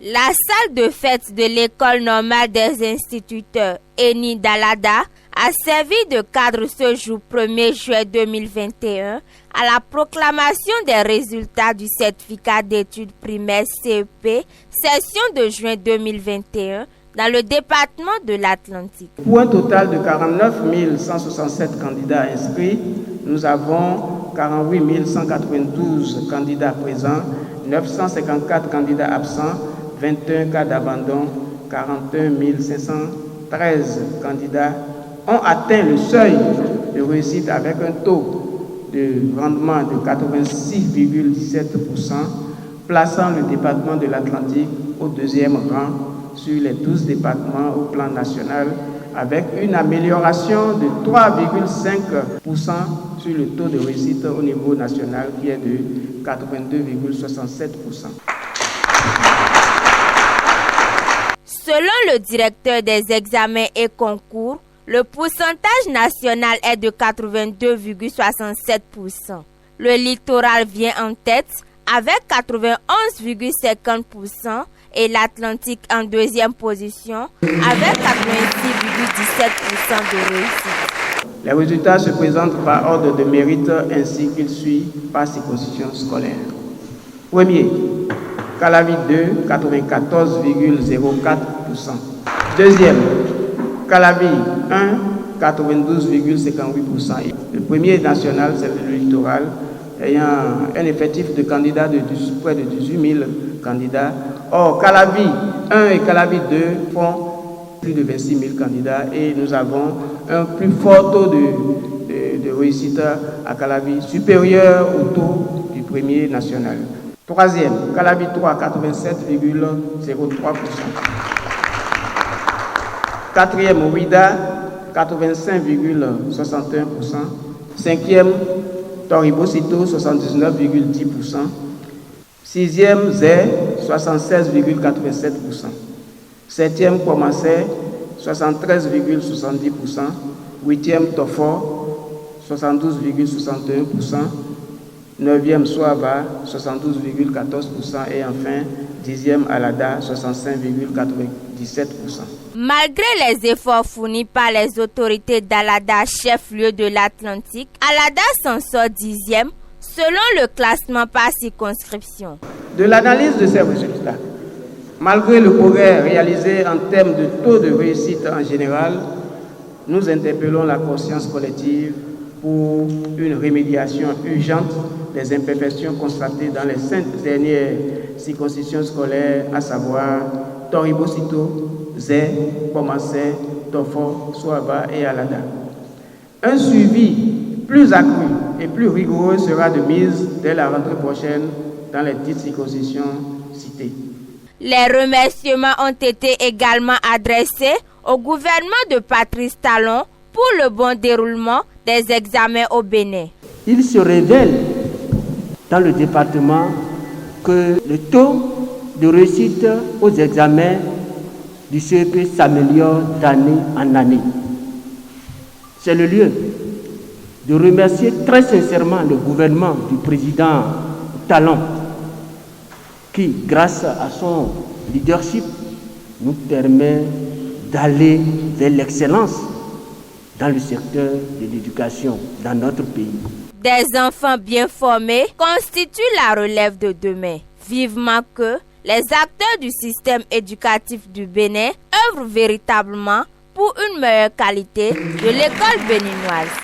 La salle de fête de l'école normale des instituteurs Eni Dalada a servi de cadre ce jour 1er juillet 2021 à la proclamation des résultats du certificat d'études primaires CEP session de juin 2021 dans le département de l'Atlantique. Pour un total de 49 167 candidats inscrits, nous avons 48 192 candidats présents, 954 candidats absents, 21 cas d'abandon, 41 513 candidats ont atteint le seuil de réussite avec un taux de rendement de 86,17%, plaçant le département de l'Atlantique au deuxième rang sur les 12 départements au plan national, avec une amélioration de 3,5% sur le taux de réussite au niveau national qui est de 82,67%. Selon le directeur des examens et concours, le pourcentage national est de 82,67%. Le littoral vient en tête avec 91,50% et l'Atlantique en deuxième position avec 86,17% de réussite. Les résultats se présentent par ordre de mérite ainsi qu'il suit par circonscription scolaire. Premier, Calavi 2, 94,04%. Deuxième, Calavi 1, 92,58%. Le premier national, c'est le littoral, ayant un effectif de candidats de près de 18 000 candidats. Or, Calavi 1 et Calavi 2 font plus de 26 000 candidats et nous avons un plus fort taux de réussite à Calavi, supérieur au taux du premier national. Troisième, Calavi 3, 87,03%. Quatrième, Ouida, 85,61%. Cinquième, Toribosito, 79,10%. Sixième, Zé, 76,87%. Septième, Komassé, 73,70%. Huitième, Tofor, 72,61%. Neuvième, Soava, 72,14%. Et enfin, dixième, Alada, 65,97%. Malgré les efforts fournis par les autorités d'Alada, chef-lieu de l'Atlantique, Alada s'en sort dixième selon le classement par circonscription. De l'analyse de ces résultats, malgré le progrès réalisé en termes de taux de réussite en général, nous interpellons la conscience collective pour une remédiation urgente des imperfections constatées dans les 5 dernières circonscriptions scolaires, à savoir Toribosito, Zé, Komassé, Tofo, Soaba et Alada. Un suivi plus accru et plus rigoureux sera de mise dès la rentrée prochaine dans les 10 circonscriptions citées. Les remerciements ont été également adressés au gouvernement de Patrice Talon pour le bon déroulement des examens au Bénin. Il se révèle dans le département que le taux de réussite aux examens du CEP s'améliore d'année en année. C'est le lieu de remercier très sincèrement le gouvernement du président Talon qui, grâce à son leadership, nous permet d'aller vers l'excellence dans le secteur de l'éducation dans notre pays. Des enfants bien formés constituent la relève de demain. Vivement que les acteurs du système éducatif du Bénin œuvrent véritablement pour une meilleure qualité de l'école béninoise.